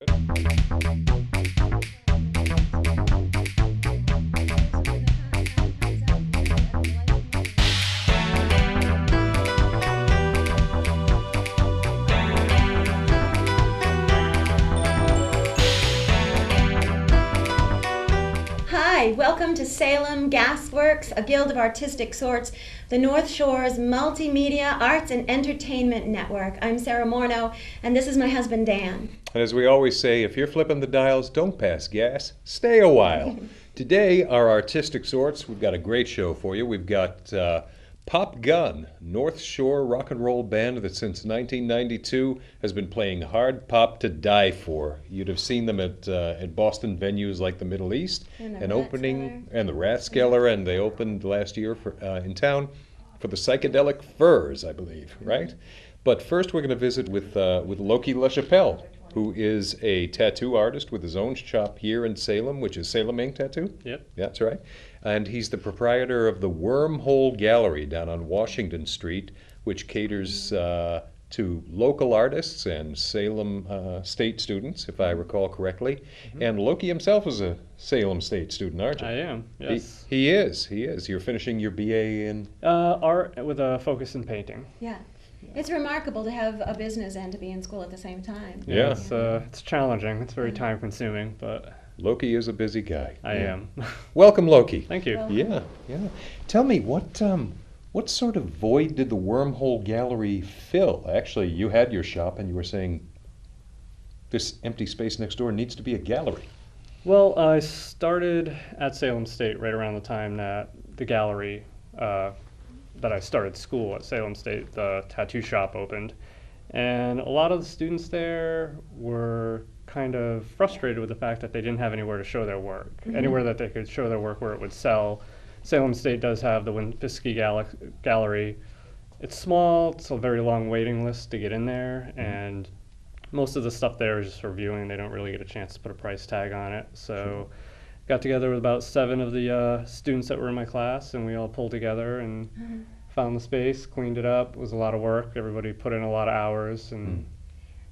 Hi, welcome to Salem GASworks, a guild of artistic sorts, the North Shore's multimedia arts and entertainment network. I'm Sara Maurno, and this is my husband, Dan. And as we always say, if you're flipping the dials, don't pass gas, stay a while. Today, our artistic sorts, we've got a great show for you. We've got Pop Gun, North Shore rock and roll band that since 1992 has been playing hard pop to die for. You'd have seen them at Boston venues like the Middle East and the Rathskeller, and they opened last year in town for the Psychedelic Furs, I believe, right? But first, we're going to visit with Loki La Chapelle, who is a tattoo artist with his own shop here in Salem, which is Salem Ink Tattoo. Yep. That's right. And he's the proprietor of the Wormhole Gallery down on Washington Street, which caters to local artists and Salem State students, if I recall correctly. Mm-hmm. And Loki himself is a Salem State student, aren't you? I am, yes. He is. You're finishing your BA in? Art with a focus in painting. Yeah. It's remarkable to have a business and to be in school at the same time. Yeah. It's challenging. It's very time consuming, but Loki is a busy guy. I am. Welcome, Loki. Thank you. Yeah. Tell me, what sort of void did the Wormhole Gallery fill? Actually, you had your shop and you were saying this empty space next door needs to be a gallery. Well, I started at Salem State right around the time that the gallery that I started school at Salem State, the tattoo shop opened. And a lot of the students there were kind of frustrated with the fact that they didn't have anywhere to show their work, anywhere that they could show their work where it would sell. Salem State does have the Winfiski Gallery. It's small, it's a very long waiting list to get in there, and most of the stuff there is just for viewing. They don't really get a chance to put a price tag on it. So got together with about 7 of the students that were in my class, and we all pulled together and found the space, cleaned it up. It was a lot of work. Everybody put in a lot of hours. And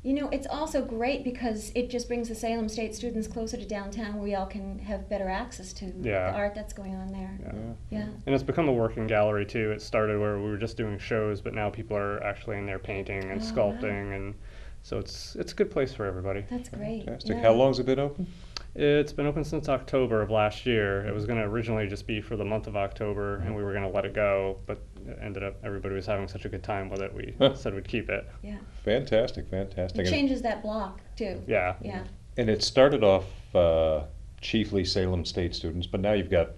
you know, it's also great because it just brings the Salem State students closer to downtown where we all can have better access to the art that's going on there. Yeah. And it's become a working gallery too. It started where we were just doing shows, but now people are actually in there painting and sculpting, and so it's a good place for everybody. That's great. Fantastic. How long has it been open? It's been open since October of last year. It was going to originally just be for the month of October, and we were going to let it go, but it ended up everybody was having such a good time with it, we said we'd keep it. Yeah. Fantastic. It changes that block, too. Yeah. And it started off chiefly Salem State students, but now you've got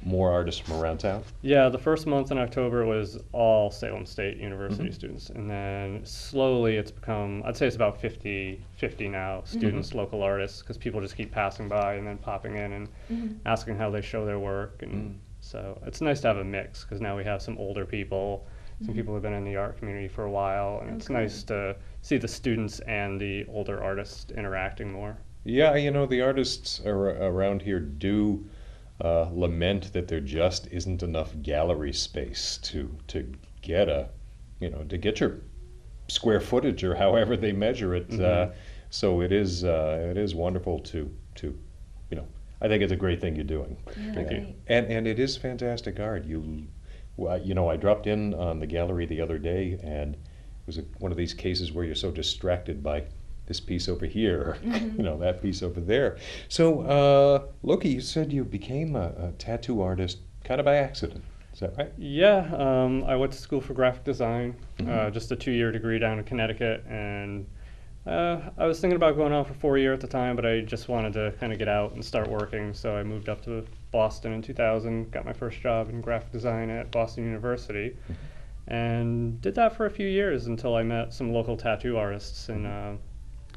more artists from around town? Yeah, the first month in October was all Salem State University students, and then slowly it's become, I'd say it's about 50 now, students, local artists, because people just keep passing by and then popping in and asking how they show their work, and so it's nice to have a mix, because now we have some older people, some people who've been in the art community for a while, and it's nice to see the students and the older artists interacting more. Yeah, you know, the artists around here do lament that there just isn't enough gallery space to get to get your square footage or however they measure it. So it is wonderful to I think it's a great thing you're doing. Thank you. And it is fantastic art. I dropped in on the gallery the other day, and it was one of these cases where you're so distracted by this piece over here, that piece over there. So, Loki, you said you became a tattoo artist kind of by accident. Is that right? Yeah, I went to school for graphic design, just a 2-year degree down in Connecticut, and I was thinking about going on for 4 years at the time, but I just wanted to kind of get out and start working, so I moved up to Boston in 2000, got my first job in graphic design at Boston University, and did that for a few years until I met some local tattoo artists, and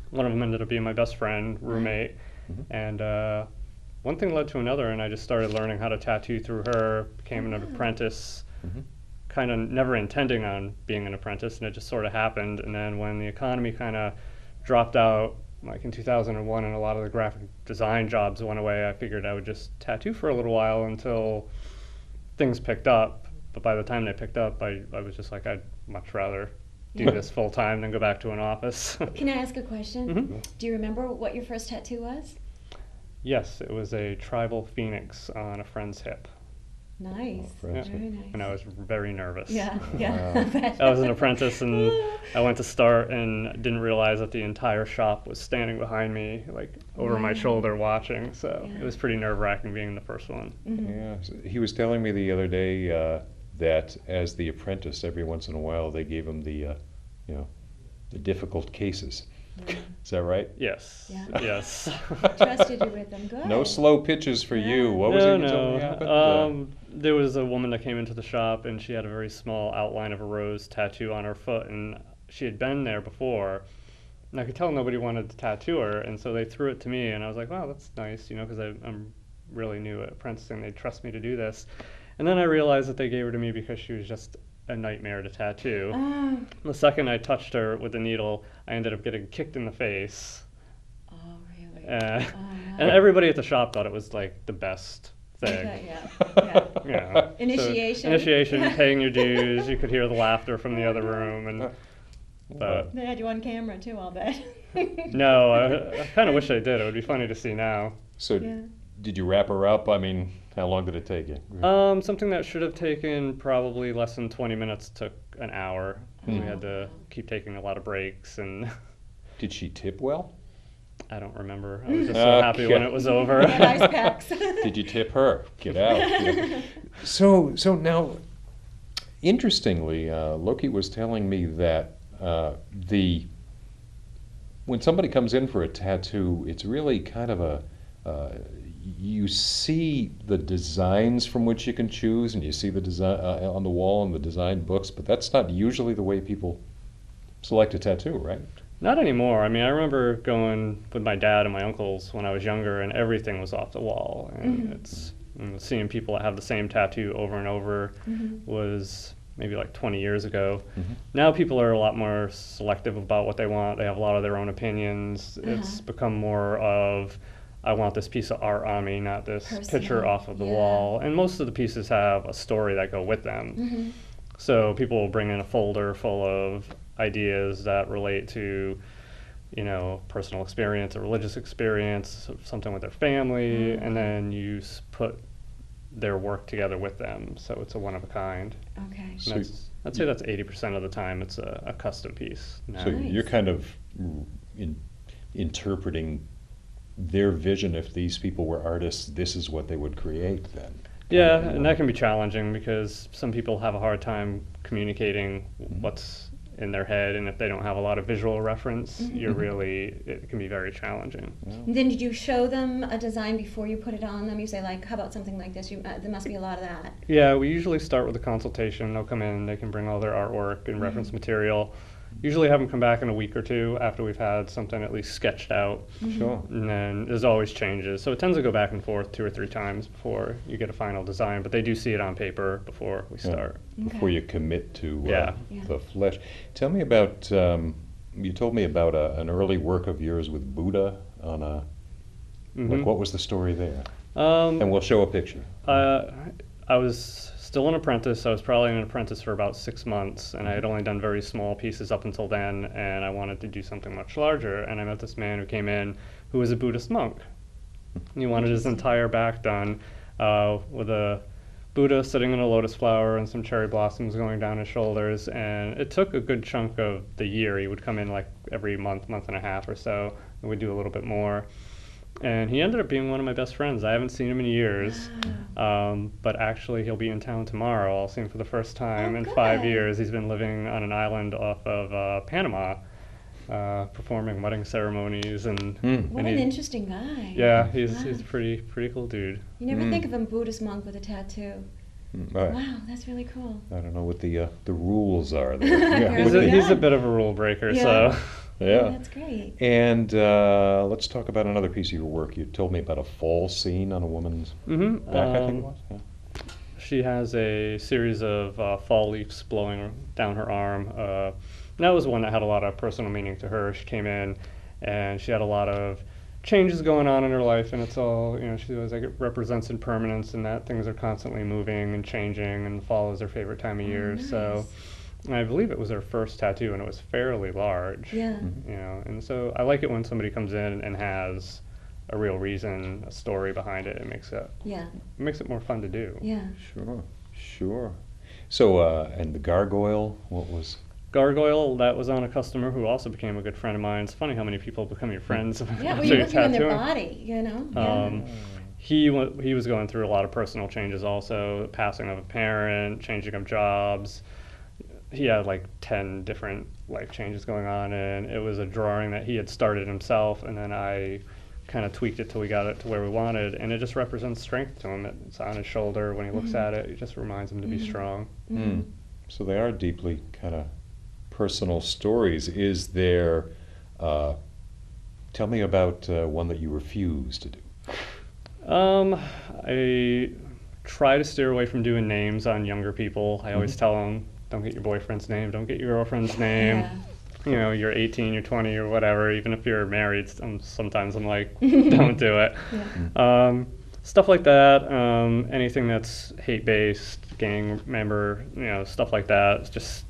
one of them ended up being my best friend, roommate, and one thing led to another, and I just started learning how to tattoo through her, became an apprentice, kind of never intending on being an apprentice, and it just sort of happened. And then when the economy kind of dropped out, like in 2001, and a lot of the graphic design jobs went away, I figured I would just tattoo for a little while until things picked up. But by the time they picked up, I was just like, I'd much rather do this full time than go back to an office. Can I ask a question? Mm-hmm. Do you remember what your first tattoo was? Yes, it was a tribal phoenix on a friend's hip. Nice. friend's Very nice. And I was very nervous. Yeah, Wow. yeah. I was an apprentice, and I went to start and didn't realize that the entire shop was standing behind me, like over my Wow. shoulder watching. So Yeah. it was pretty nerve-wracking being the first one. Mhm. Yeah, he was telling me the other day that as the apprentice, every once in a while they gave him the the difficult cases. Is that right? Yes. Yeah. Yes. Trusted you with them. Good. No slow pitches for you. Yeah. What was it you No, told me happened? there was a woman that came into the shop, and she had a very small outline of a rose tattoo on her foot, and she had been there before. And I could tell nobody wanted to tattoo her, and so they threw it to me, and I was like, wow, that's nice, because I'm really new at apprenticing. They trust me to do this. And then I realized that they gave her to me because she was just a nightmare to tattoo. Oh, The second I touched her with the needle, I ended up getting kicked in the face. oh really? Uh, Oh, wow. And everybody at the shop thought it was like the best thing. Okay, yeah. Yeah. Initiation. So, initiation, paying your dues. You could hear the laughter from the other room, and but They had you on camera too, I'll bet. no, I kind of wish I did. It would be funny to see now. So Yeah. did you wrap her up? I mean, how long did it take you? Something that should have taken probably less than 20 minutes took an hour. We Oh. had to keep taking a lot of breaks, and Did she tip well? I don't remember. I was just so happy when it was over. They had ice packs. Did you tip her? Get out. Yeah. So now, interestingly, Loki was telling me that when somebody comes in for a tattoo, it's really kind of you see the designs from which you can choose, and you see the design on the wall and the design books, but that's not usually the way people select a tattoo, right? Not anymore. I mean, I remember going with my dad and my uncles when I was younger, and everything was off the wall. And it's seeing people that have the same tattoo over and over was maybe like 20 years ago. Now people are a lot more selective about what they want. They have a lot of their own opinions. It's become more of, I want this piece of art on me, not this picture Personal, off of the yeah. wall. And most of the pieces have a story that go with them. So people will bring in a folder full of ideas that relate to, personal experience, a religious experience, something with their family, and then you put their work together with them. So it's a one of a kind. Okay. And So I'd say that's 80% of the time it's a custom piece. now. So Nice. you're kind of interpreting their vision. If these people were artists, this is what they would create then. Yeah, and that can be challenging because some people have a hard time communicating what's in their head, and if they don't have a lot of visual reference, it can be very challenging. And then did you show them a design before you put it on them? You say like, how about something like this? There must be a lot of that. Yeah, we usually start with a consultation. They'll come in, they can bring all their artwork and reference material. Usually have them come back in a week or two after we've had something at least sketched out. Sure. And then there's always changes. So it tends to go back and forth 2 or 3 times before you get a final design, but they do see it on paper before we start. Before you commit to Yeah. the flesh. Tell me about, you told me about an early work of yours with Buddha on like what was the story there? And we'll show a picture. I was still an apprentice. I was probably an apprentice for about 6 months, and I had only done very small pieces up until then, and I wanted to do something much larger. And I met this man who came in who was a Buddhist monk. And he wanted his entire back done with a Buddha sitting in a lotus flower and some cherry blossoms going down his shoulders. And it took a good chunk of the year. He would come in like every month and a half or so, and we'd do a little bit more. And he ended up being one of my best friends. I haven't seen him in years, but actually he'll be in town tomorrow. I'll see him for the first time in 5 good. years. He's been living on an island off of Panama, performing wedding ceremonies and What and an he- interesting guy. yeah, he's Wow. a pretty cool dude. You never think of a Buddhist monk with a tattoo. I Wow, that's really cool. don't know what the rules are there. Apparently He's a not. bit of a rule breaker, Yeah. so Oh, Yeah. that's great. And let's talk about another piece of your work. You told me about a fall scene on a woman's back, I think it was. Yeah. she has a series of fall leaves blowing down her arm. That was one that had a lot of personal meaning to her. She came in and she had a lot of changes going on in her life, and it's all, she was like, it represents impermanence and that things are constantly moving and changing, and fall is her favorite time of year. So And I believe it was her first tattoo, and it was fairly large. Yeah. You know, and so I like it when somebody comes in and has a real reason, a story behind it. It makes it more fun to do. Yeah. Sure, sure. So, and the gargoyle, what was? Gargoyle, that was on a customer who also became a good friend of mine. It's funny how many people become your friends. Yeah, after well, you're you looking on their tattoo 'em. body, you know? He was going through a lot of personal changes also, passing of a parent, changing of jobs. He had like 10 different life changes going on, and it was a drawing that he had started himself, and then I kind of tweaked it till we got it to where we wanted, and it just represents strength to him. It's on his shoulder. When he looks at it, it just reminds him to be strong. So they are deeply kind of personal stories. Is there, tell me about one that you refuse to do. I try to steer away from doing names on younger people. I always tell them, don't get your boyfriend's name, don't get your girlfriend's name. Yeah. You know, you're 18, you're 20, or whatever. Even if you're married, sometimes I'm like, don't do it. Stuff like that. Anything that's hate-based, gang member, you know, stuff like that. It's just,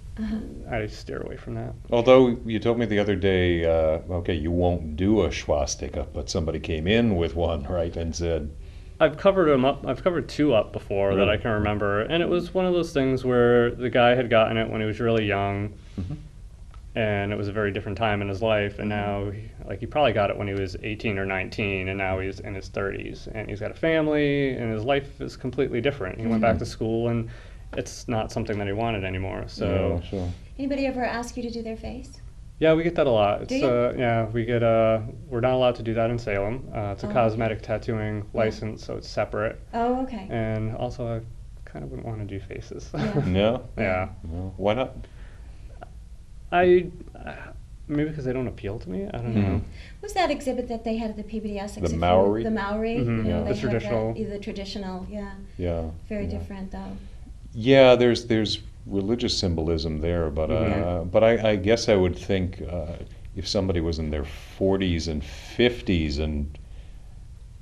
I steer away from that. Although you told me the other day, okay, you won't do a swastika, but somebody came in with one, right, and said, I've covered them up. I've covered 2 up before that I can remember, and it was one of those things where the guy had gotten it when he was really young, and it was a very different time in his life. And now, he probably got it when he was 18 or 19, and now he's in his 30s, and he's got a family, and his life is completely different. He went back to school, and it's not something that he wanted anymore. So, Anybody ever ask you to do their face? yeah, we get that a lot. It's Do you? yeah, we get we're not allowed to do that in Salem. It's a cosmetic tattooing license, so it's separate. Oh, okay. And also, I kind of wouldn't want to do faces. no? Yeah. No. Why not? Maybe because they don't appeal to me. I don't know. What's that exhibit that they had at the PBS exhibition? Maori? The Maori. Mhm. You know, Yeah. they The had traditional. The traditional, yeah. Yeah. Very different, though. Yeah, there's religious symbolism there, but I guess I would think if somebody was in their 40s and 50s and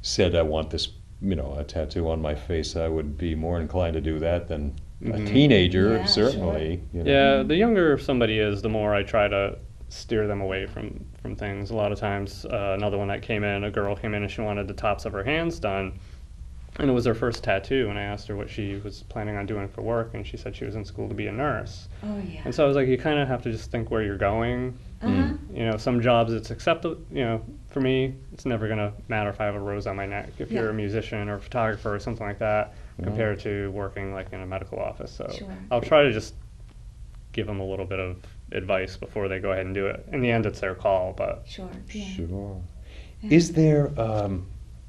said, I want this, you know, a tattoo on my face, I would be more inclined to do that than a teenager, Yeah, certainly. You know. Yeah, the younger somebody is, the more I try to steer them away from things. A lot of times, another one that came in, a girl came in and she wanted the tops of her hands done. And it was her first tattoo, and I asked her what she was planning on doing for work, and she said she was in school to be a nurse. Oh, yeah. And so I was like, you kind of have to just think where you're going. You know, some jobs it's acceptable. You know, for me, it's never going to matter if I have a rose on my neck. If you're a musician or a photographer or something like that, compared to working like in a medical office. So I'll try to just give them a little bit of advice before they go ahead and do it. In the end, it's their call, but Sure. Is there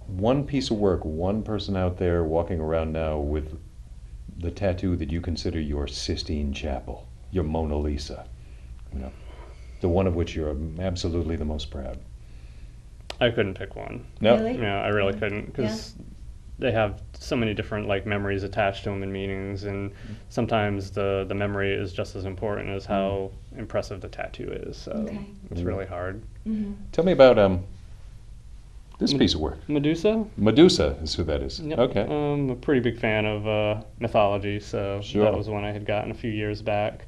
one piece of work, one person out there walking around now with the tattoo that you consider your Sistine Chapel, your Mona Lisa, you know, the one of which you're absolutely the most proud? I couldn't pick one. No? Really? Yeah, I really couldn't, because they have so many different like memories attached to them and meanings, and sometimes the memory is just as important as how impressive the tattoo is. So it's really hard. Tell me about this piece of work. Medusa? Medusa is who that is. Yep. Okay. I'm a pretty big fan of mythology, so that was one I had gotten a few years back.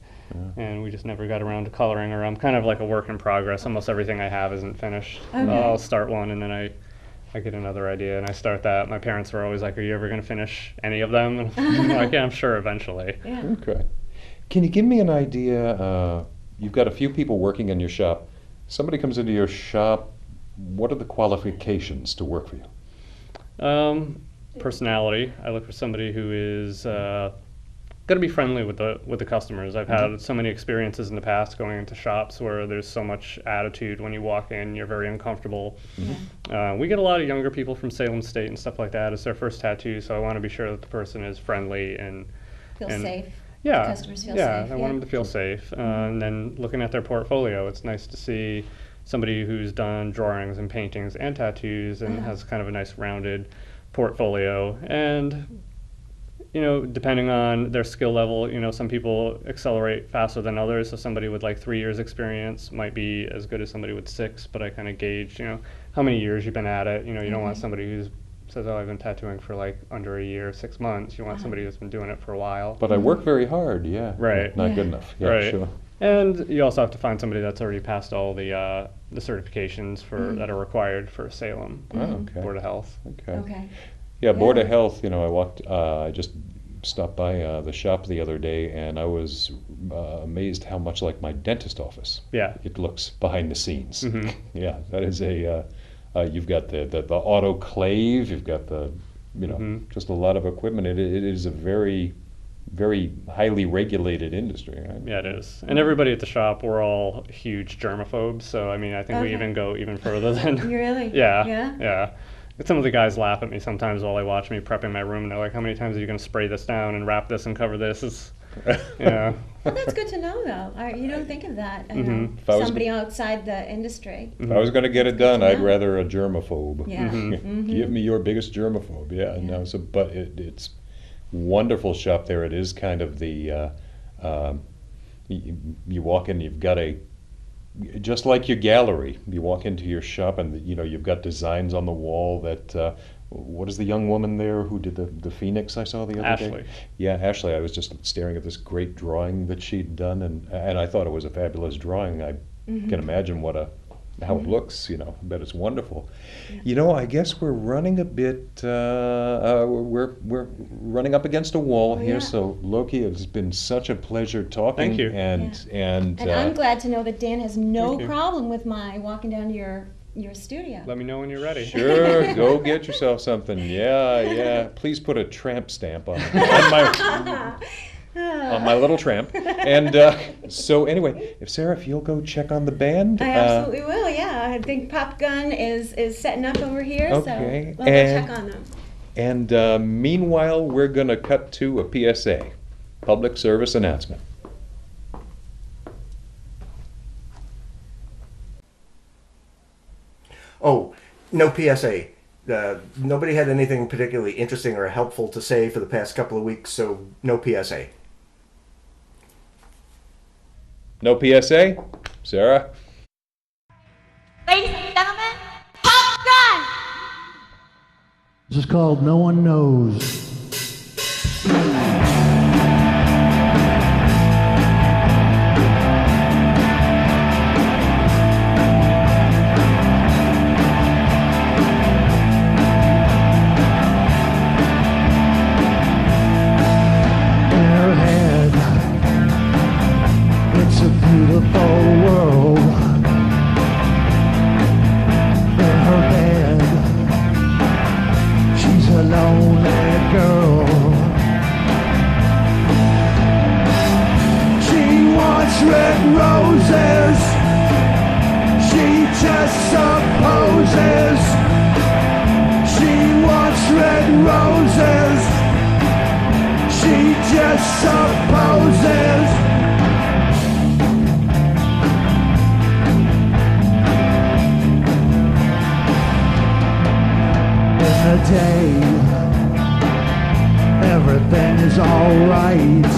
And we just never got around to coloring her. I'm kind of like a work in progress. Almost everything I have isn't finished. I'll start one, and then I get another idea, and I start that. My parents were always like, are you ever going to finish any of them? And I'm like, yeah, I'm sure eventually. Okay. Can you give me an idea? You've got a few people working in your shop. Somebody comes into your shop. What are the qualifications to work for you? Personality. I look for somebody who is going to be friendly with the customers. I've had so many experiences in the past going into shops where there's so much attitude when you walk in. You're very uncomfortable. We get a lot of younger people from Salem State and stuff like that. It's their first tattoo, so I want to be sure that the person is friendly and Feel safe. Yeah, Customers feel yeah, safe. I want them to feel safe. And then looking at their portfolio, it's nice to see somebody who's done drawings and paintings and tattoos and has kind of a nice rounded portfolio. And you know, depending on their skill level, you know, some people accelerate faster than others. So somebody with like 3 years experience might be as good as somebody with 6, but I kind of gauge, you know, how many years you've been at it. You know, you don't want somebody who's says, oh, I've been tattooing for like under a year, 6 months. You want somebody who's been doing it for a while. But I work very hard, yeah. Right. Not Yeah. good enough. Yeah, Right. sure. And you also have to find somebody that's already passed all the certifications that are required for Salem Oh, okay. Board of Health. Okay. Okay. Yeah, Board Yeah. of Health, I just stopped by the shop the other day, and I was amazed how much like my dentist office Yeah. it looks behind the scenes. Mhm. Yeah, that is you've got the autoclave, you've got just a lot of equipment. It is a very, very highly regulated industry, right? Yeah, it is. And everybody at the shop, we're all huge germaphobes. So, I mean, I think we Okay. even go even further than. You really? Yeah. Yeah? Yeah. Some of the guys laugh at me sometimes while they watch me prepping my room. And they're like, how many times are you going to spray this down and wrap this and cover this? Yeah. Well, that's good to know, though. You don't think of that, If I was somebody outside the industry. If I was going to get it done, to I'd know. rather a germaphobe. Yeah. Mhm. Give me your biggest germaphobe. Yeah. Yeah. No. So, but it's wonderful shop there. It is kind of the you walk in, you've got just like your gallery. You walk into your shop, and you've got designs on the wall that. What is the young woman there who did the Phoenix I saw the other day? Ashley. Yeah, Ashley. I was just staring at this great drawing that she'd done, and I thought it was a fabulous drawing. I can imagine how it looks. I bet it's wonderful. I guess we're running a bit. We're running up against a wall here. yeah. So Loki, it's been such a pleasure talking. Thank you. And And I'm glad to know that Dan has no Thank you. problem with my walking down to your studio. Let me know when you're ready. Sure, go get yourself something. Yeah. Please put a tramp stamp on my little tramp. And so anyway, if you'll go check on the band. I absolutely will, yeah. I think Pop Gun is setting up over here, Okay, so we'll go check on them. And meanwhile, we're going to cut to a PSA, public service announcement. Oh, no PSA. Nobody had anything particularly interesting or helpful to say for the past couple of weeks, so no PSA. No PSA? Sarah? Ladies and gentlemen, Pop Gun! This is called No One Knows. In her head, it's a beautiful world. In her bed, she's a lonely girl. She wants red roses. She just supposes. She wants red roses. She just supposes. In the day, everything is alright.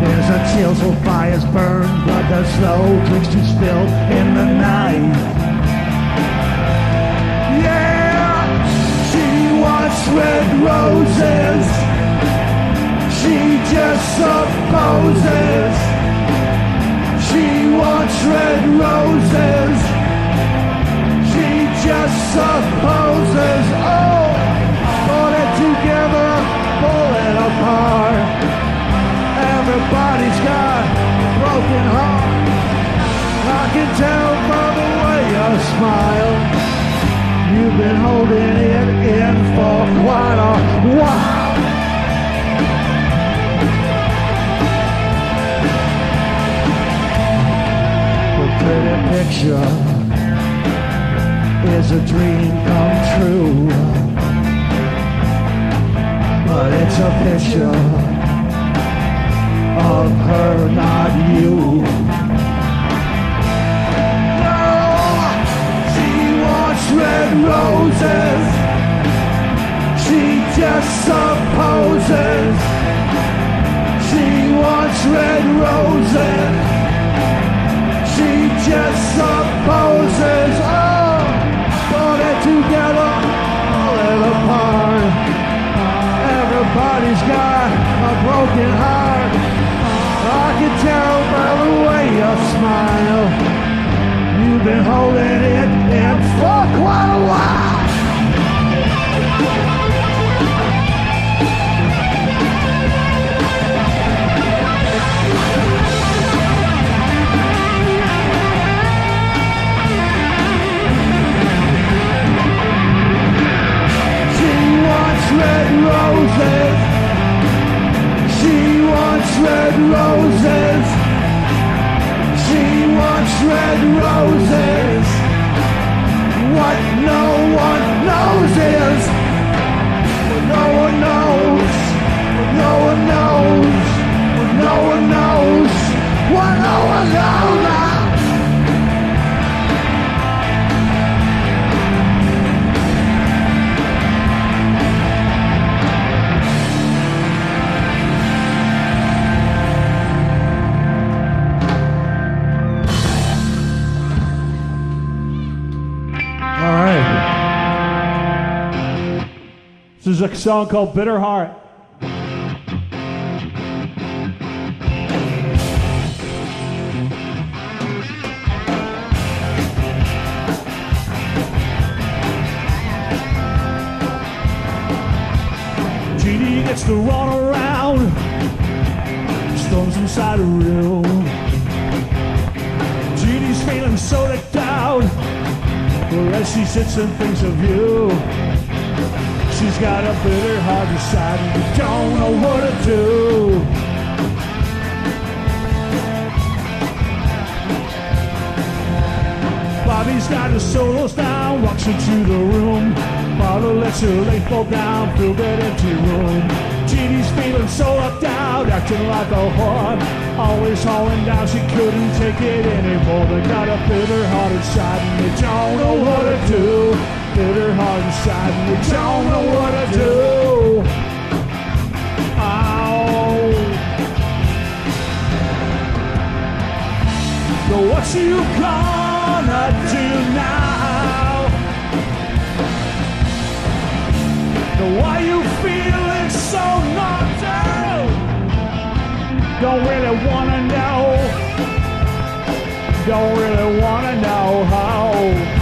There's a chill, so fires burn, blood does slow, drinks to spill in the night. Yeah, she wants red roses. She just supposes. She wants red roses. She just supposes. Oh, put it together, pull it apart. Everybody's got a broken heart. I can tell by the way you smile. You've been holding it in for quite a while. The pretty picture is a dream come true, but it's a picture of her, not you. No, she wants red roses. She just supposes. She wants red roses. She just supposes. Oh, put it together. Everybody's got a broken heart. I can tell by the way you smile. You've been holding it in for quite a while. Red roses. She wants red roses. She wants red roses. What no one knows is what no one knows. What no one knows. What no one knows. What no one knows. This is a song called Bitter Heart. Jeannie gets to run around, storms inside a room. Jeannie's feeling so decked out, as she sits and thinks of you. She's got a bitter heart inside and you don't know what to do. Bobby's got his solos down, walks into the room. Father lets her leg fall down through that empty room. Jeannie's feeling so left out, acting like a whore. Always hauling down, she couldn't take it anymore. They got a bitter heart inside and they don't know what to do. Bitter heart inside and you don't know what to do. Oh. So what you gonna do now? So why you feeling so knocked down? Don't really wanna know. Don't really wanna know how.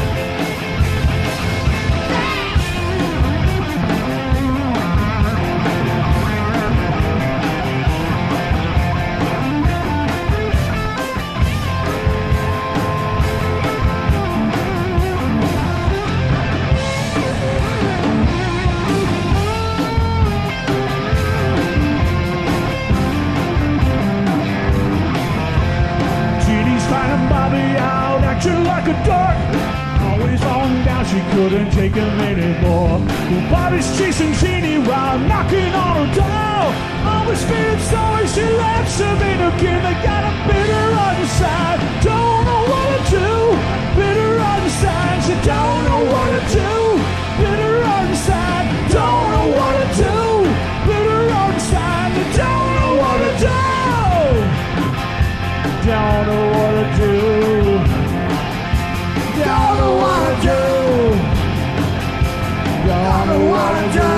Like a dog, always falling down, she couldn't take him anymore. Well, Bobby's chasing Jeannie round, knocking on her door. Always feeling sorry, she lets him in again. They got a bitter on the side, don't know what to do. Bitter on the side, she don't know what to do. Bitter on the side, don't know what to do. Bitter on the side, they don't know what to do. Don't know what to do. Don't know what to do. Don't know what to do.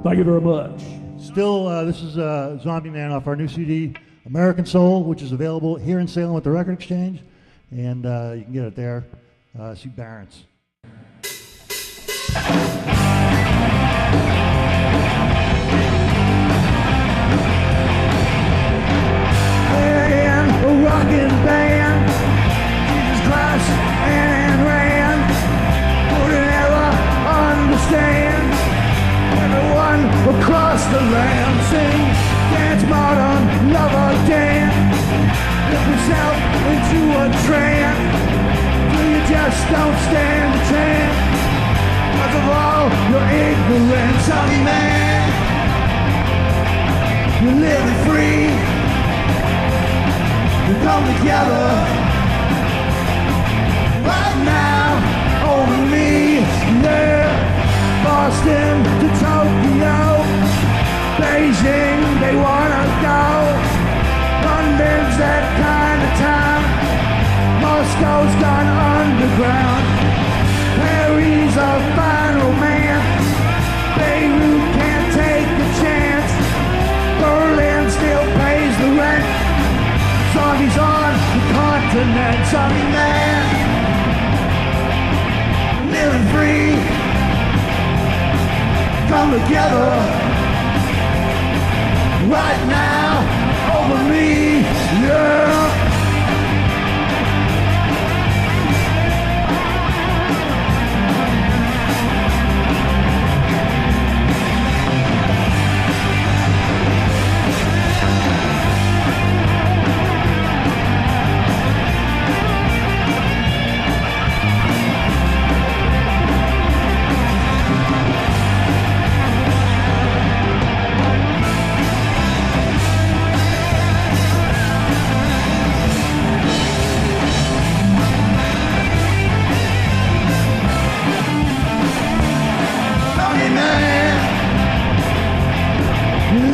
Thank you very much. Still, this is Zombie Man off our new CD, American Soul, which is available here in Salem at the Record Exchange, and you can get it there. See Barron's. And a rockin' band, Jesus Christ and ran, wouldn't ever understand. Everyone across the land sing, dance modern, lover dance. Flip yourself into a trance, till you just don't stand a chance. Cause of all your ignorance, I'm mad. You're living free. come together right now over me, yeah. Boston to Tokyo, Beijing, they wanna go. London's that kind of town. Moscow's gone underground. Paris a fine romance. Beirut can't take a chance. Berlin still pays the rent. Zombies on the continent. Zombie man, living free. Come together right now over me, yeah.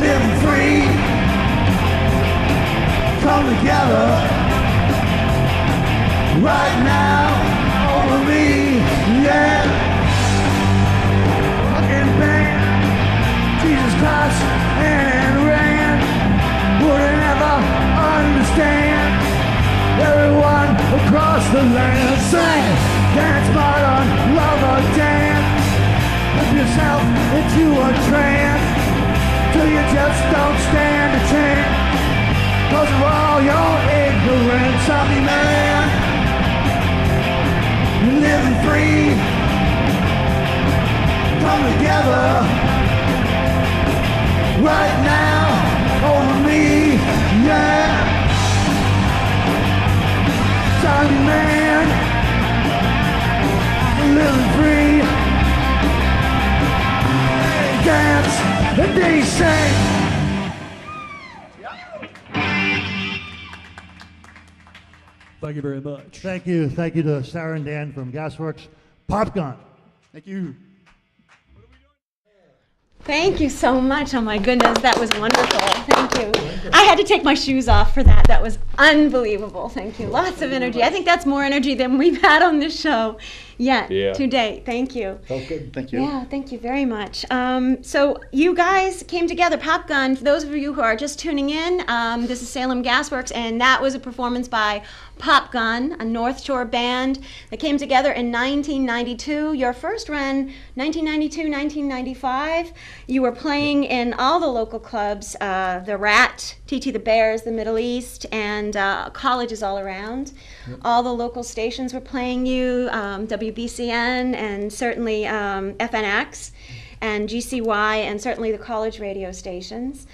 Living free, come together right now over me, yeah. Fucking band, Jesus Christ and Rand wouldn't ever understand. Everyone across the land sing, dance, modern, love or dance. Put yourself into a trance till you just don't stand a chance. Cause of all your ignorance, zombie man, living free. Come together right now over me, yeah. Zombie man, living free. Dance and they sing. Thank you very much. Thank you to Sara and Dann from GASworks. Pop Gun. Thank you. Thank you so much. Oh my goodness, that was wonderful. Thank you. I had to take my shoes off for that. That was unbelievable. Thank you. Lots of energy. I think that's more energy than we've had on this show yet to date. Thank you. Oh, good. Thank you. Yeah, thank you very much. So you guys came together, Pop Gun. For those of you who are just tuning in, this is Salem GASworks, and that was a performance by Pop Gun, a North Shore band that came together in 1992. Your first run, 1992, 1995. You were playing in all the local clubs, the Rat, TT the Bears, the Middle East, and colleges all around. Yep. All the local stations were playing you, WBCN and certainly FNX and GCY and certainly the college radio stations.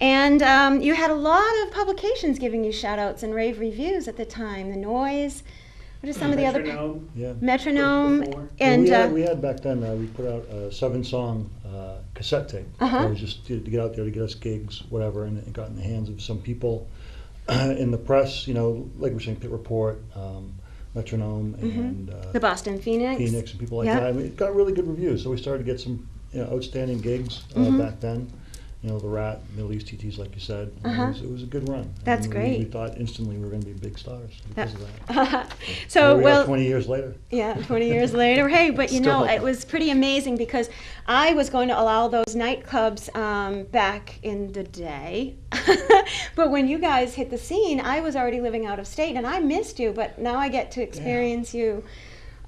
And you had a lot of publications giving you shout-outs and rave reviews at the time. The Noise, what are some of the other? Metronome. And we had back then, we put out a 7-song cassette tape. It was just to get out there to get us gigs, whatever, and it got in the hands of some people in the press, you know, like we're saying, Pit Report, Metronome, and the Boston Phoenix. And people like that. I mean, it got really good reviews, so we started to get some outstanding gigs back then. You know, the Rat, Middle East TTs, like you said. It was a good run. That's great. We thought instantly we were going to be big stars because of that. So, well, 20 years later. Yeah, 20 years later. Hey, but you know, it was pretty amazing because I was going to allow those nightclubs back in the day. But when you guys hit the scene, I was already living out of state and I missed you, but now I get to experience you.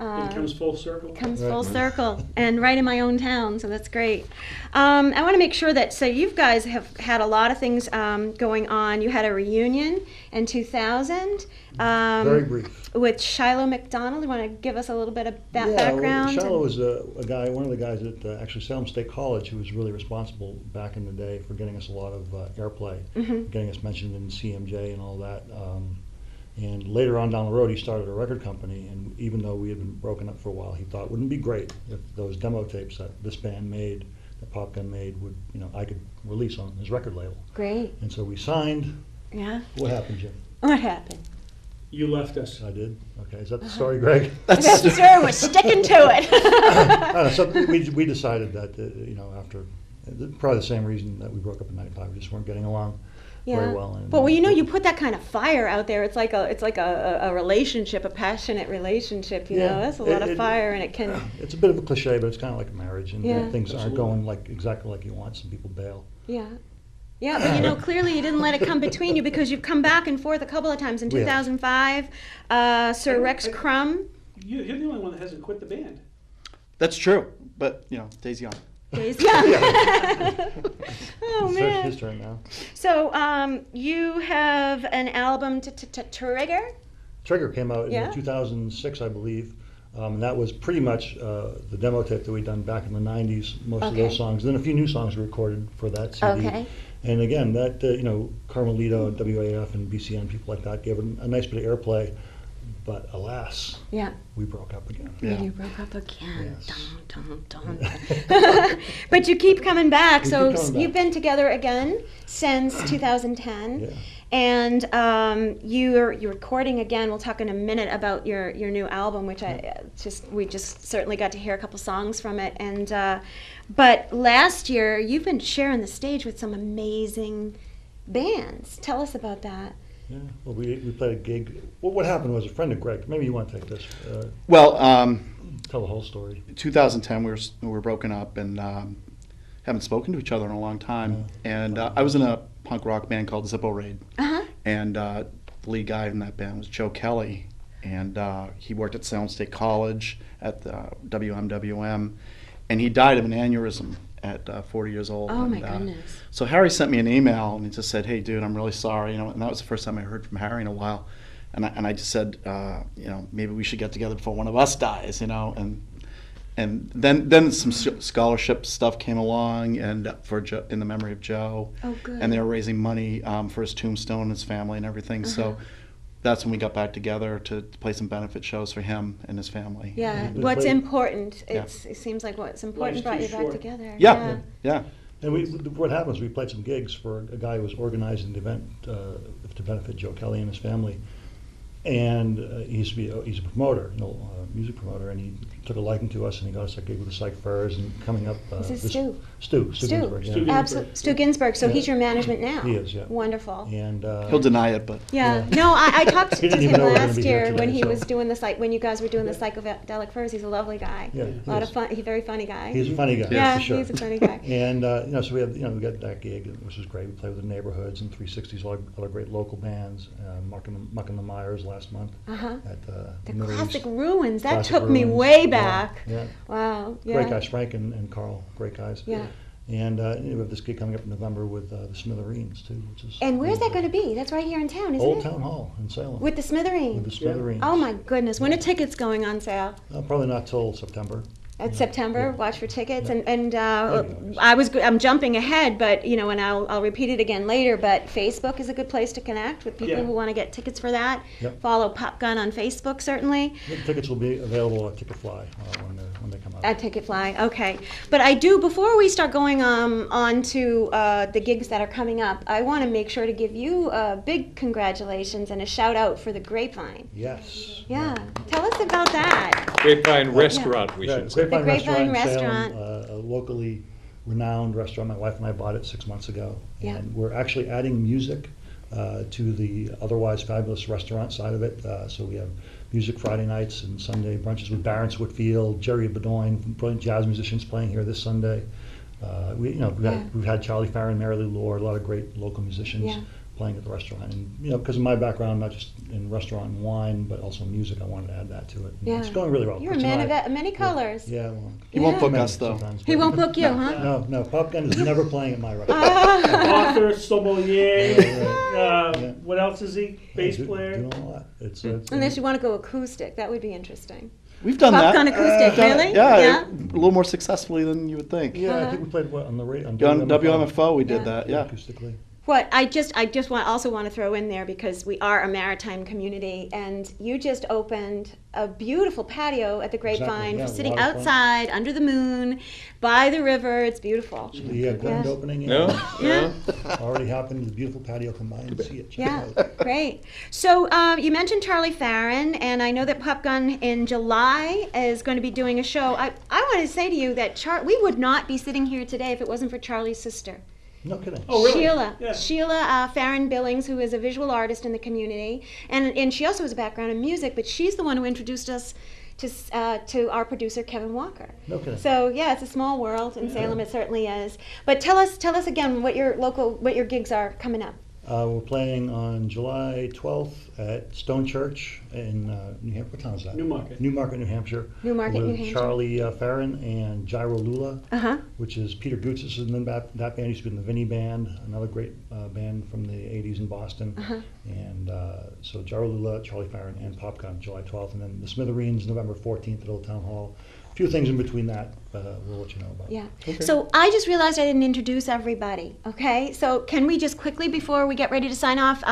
It comes full circle. Comes full circle, and right in my own town, so that's great. I want to make sure that, so you guys have had a lot of things going on. You had a reunion in 2000. Very brief. With Shiloh McDonald. You want to give us a little bit of that background? Well, Shiloh was a guy, one of the guys at actually Salem State College who was really responsible back in the day for getting us a lot of airplay, getting us mentioned in CMJ and all that. And later on down the road, he started a record company, and even though we had been broken up for a while, he thought it wouldn't be great if those demo tapes that this band made, that Pop Gun made, would, you know, I could release on his record label. Great. And so we signed. Yeah. What happened, Jim? What happened? You left us. I did. Okay, is that the story, Greg? That's the story. We're sticking to it. So we decided that after probably the same reason that we broke up in '95, we just weren't getting along very well. And, but you put that kind of fire out there. It's like a relationship, a passionate relationship. You know, that's a lot of fire, and it can. It's a bit of a cliche, but it's kind of like a marriage, and things aren't Absolutely. going exactly like you want. Some people bail. Yeah. Yeah, but clearly you didn't let it come between you, because you've come back and forth a couple of times. In 2005, Sir Rex Crumb. You're the only one that hasn't quit the band. That's true, but Days young. Days young. Oh man. His turn now. So you have an album, Trigger. Trigger came out in 2006, I believe. And that was pretty much the demo tape that we'd done back in the 90s, most of those songs. Then a few new songs were recorded for that CD. Okay. And again, that, Carmelito, WAF, and BCN, people like that, gave it a nice bit of airplay. But alas, we broke up again. Yeah. You broke up again. Yes. Dun, dun, dun. But you keep coming back. We So keep coming back. you've been together again since 2010. Yeah. And you're recording again. We'll talk in a minute about your new album, which we just certainly got to hear a couple songs from it. And but last year you've been sharing the stage with some amazing bands. Tell us about that. Yeah, well, we played a gig. Well, what happened was a friend of Greg. Maybe you want to take this. Well, Tell the whole story. 2010 we were broken up and haven't spoken to each other in a long time. And I was in a punk rock band called Zippo Raid. And the lead guy in that band was Joe Kelly. And he worked at Salem State College at the WMWM. And he died of an aneurysm at 40 years old. Oh, and, my goodness. So Harry sent me an email and he just said, "Hey, dude, I'm really sorry." And that was the first time I heard from Harry in a while. And I just said, maybe we should get together before one of us dies, And then some scholarship stuff came along, and for Joe, in the memory of Joe. Oh, good. And they were raising money for his tombstone and his family and everything. So that's when we got back together to play some benefit shows for him and his family. Yeah. We What's played- important? Yeah. It seems like what's important Life's brought too you back short. together. Yeah. And what happened was we played some gigs for a guy who was organizing the event to benefit Joe Kelly and his family. And he's a promoter, music promoter, and he took a liking to us, and he got us a gig with the Psych Furs, and coming up. This is Stu. Stu Ginsburg, yeah. Stu Absolutely. Stu Ginsburg. So he's your management now. He is, yeah. Wonderful. And He'll deny it, but Yeah. No, I talked He to didn't him even know we were gonna last be here year when today, he so- was doing when you guys were doing the Psychedelic Furs. He's a lovely guy. Yeah, A lot he of fun. He's a very funny guy. he's a funny guy, Yeah, for sure. he's a funny guy. And so we got that gig, which was great. We played with the Neighborhoods and 360s, all other great local bands. Muck and the Myers last month at The Middle Classic East. Ruins. That Classic took me Ruins. way Yeah, back. Yeah. Wow. Yeah. Great guys, Frank and Carl, great guys. Yeah. And we have this gig coming up in November with the Smithereens too, which is. And where's that going to be? That's right here in town, isn't Old it? Town Hall in Salem. With the Smithereens. With the Smithereens. Oh my goodness. When are tickets going on sale? Probably not till September. At September, watch for tickets, Yeah. and Yeah. I'm jumping ahead, but and I'll repeat it again later. But Facebook is a good place to connect with people Yeah. who want to get tickets for that. Yep. Follow Pop Gun on Facebook certainly. The tickets will be available at Ticketfly when they come out. At Ticketfly, okay. But before we start going on to the gigs that are coming up, I want to make sure to give you a big congratulations and a shout out for the Grapevine. Yes. Yeah, tell us about that. Grapevine Restaurant, we Yeah, should say. Grapevine Grapevine Restaurant, in Restaurant. Salem, a locally renowned restaurant. My wife and I bought it 6 months ago. Yeah. And we're actually adding music to the otherwise fabulous restaurant side of it. So we have music Friday nights and Sunday brunches with Barrence Whitfield, Jerry Bedoin, brilliant jazz musicians playing here this Sunday. We've had Charlie Farron, Mary Lou Lord, a lot of great local musicians Yeah. playing at the restaurant. And because of my background, not just in restaurant and wine, but also music, I wanted to add that to it. And Yeah. It's going really well. You're a Chris and man I- of many colors. Yeah, well. he won't book many us though. sometimes, He but- won't book you, huh? No, Pop Gun is never playing at my restaurant. Author, sommelier. Yeah. What else is he? Bass player. Doing a lot. It's Unless you want to go acoustic, that would be interesting. We've done Pop that. Gun acoustic, Done it. really? Yeah, Yeah. a little more successfly than you would think. Yeah, I think we played on the radio. On WMFO we did Yeah. that, yeah. Acoustically. What I just also want to throw in there, because we are a maritime community, and you just opened a beautiful patio at the Grapevine, yeah, for sitting waterfront. outside under the moon by the river. It's beautiful. The grand Yes. opening No? Yeah. already happened. The beautiful patio. Come by and see it. Check Yeah, it out. great. So you mentioned Charlie Farron, and I know that Pop Gun in July is going to be doing a show. I want to say to you that we would not be sitting here today if it wasn't for Charlie's sister. No kidding. Oh, really? Sheila, Yeah. Sheila Farron Billings, who is a visual artist in the community, and she also has a background in music, but she's the one who introduced us to our producer Kevin Walker. No kidding. So yeah, it's a small world in Salem. It certainly is. But tell us again what your gigs are coming up. We're playing on July 12th at Stone Church in New Hampshire. What town is that? Newmarket. Newmarket, New Hampshire. Newmarket, with New Hampshire. Charlie Farron and Gyro Lula, which is Peter Gootz's is in that band. Used to be in the Vinnie Band, another great band from the 80s in Boston. And so Gyro Lula, Charlie Farron, and Pop Gun, July 12th. And then the Smithereens, November 14th at Old Town Hall. A few things in between that we'll let you know about. Yeah. So I just realized I didn't introduce everybody. Okay. So can we just quickly, before we get ready to sign off,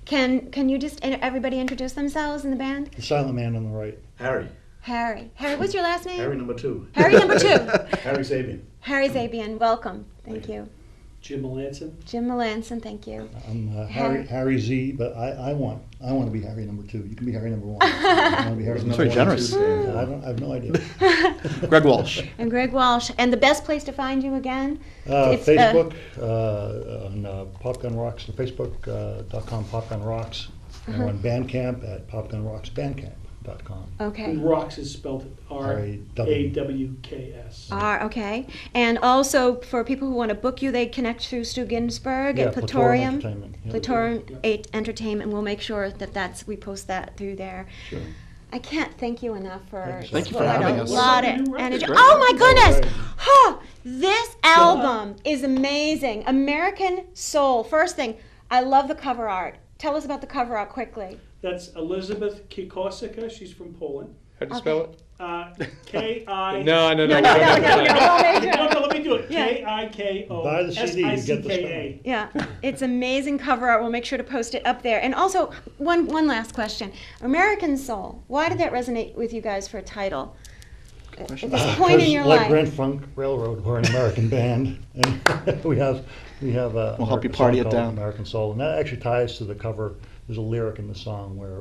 can you just everybody introduce themselves in the band? The silent man on the right. Harry. Harry, what's your last name? Harry number 2. Harry number 2. Harry Sabian. Harry Zabian, welcome. Thank you. Jim Melanson. Jim Melanson, thank you. I'm Harry Z, but I want to be Harry number 2. You can be Harry number 1. I want to be Harry That's number very 1, generous. 2. I have no idea. Greg Walsh. And Greg Walsh. And the best place to find you again? It's, Facebook on Pop Gun Rocks, Facebook.com Pop Gun Rocks, and on Bandcamp at popgunrocksbandcamp.com. Okay. Rocks is spelled R-A-W-K-S. Okay. And also, for people who want to book you, they connect through Stu Ginsberg at Platorium. Entertainment. Yeah. Platorium Entertainment. We'll make sure that we post that through there. Sure. I can't thank you enough for Thank you for having a us. lot What's of the new energy. record? Oh my goodness! Great. Huh, this album is amazing. American Soul. First thing, I love the cover art. Tell us about the cover art quickly. That's Elizabeth Kikorsika. She's from Poland. How do you spell it? K-I... No. No, No, let me do it. Yeah. K-I-K-O Buy the CD, you get the S-I-C-K-A. Yeah, it's amazing cover art. We'll make sure to post it up there. And also, one last question. American Soul. Why did that resonate with you guys for a title? At this point in your like life. Grand Funk Railroad, we're an American band, and we have a We'll help you American party song it called down. American Soul, and that actually ties to the cover. There's a lyric in the song where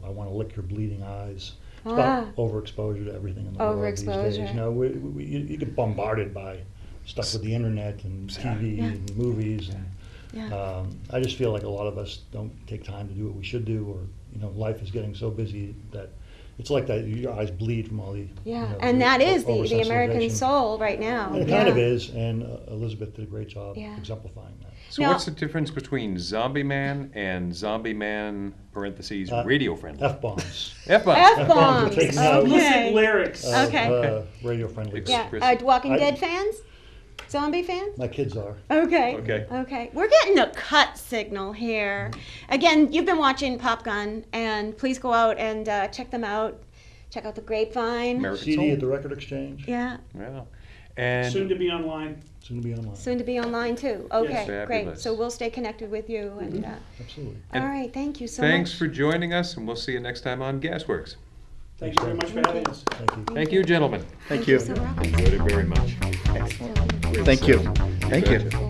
I want to lick your bleeding eyes. It's about overexposure to everything in the world these days. Overexposure. You get bombarded by stuff with the internet and TV and movies, and I just feel like a lot of us don't take time to do what we should do, or life is getting so busy that it's like that your eyes bleed from all the and that is the American oversensitization. Soul right now. And it kind of is, and Elizabeth did a great job exemplifying that. So what's the difference between Zombie Man and Zombie Man (parentheses radio friendly)? F-bombs. F-bombs. F-bombs. Taking out Okay. lyrics. Okay. Radio friendly. Yeah. Walking Dead fans? Zombie fans? My kids are. Okay. Okay. We're getting a cut signal here. Again, you've been watching Pop Gun, and please go out and check them out. Check out the Grapevine. American CD Soul. at the Record Exchange. Yeah. Yeah. And Soon to be online. Soon to be online. Soon to be online too. Okay, Yes. great. Fabulous. So we'll stay connected with you. And Absolutely. all right, thank you so thanks much. for joining us, and we'll see you next time on GASworks. Thank you very much for having us. Thank you. Thank you, gentlemen. Thank you. so much. Enjoyed it very much. Thank you. Thank you. Gotcha.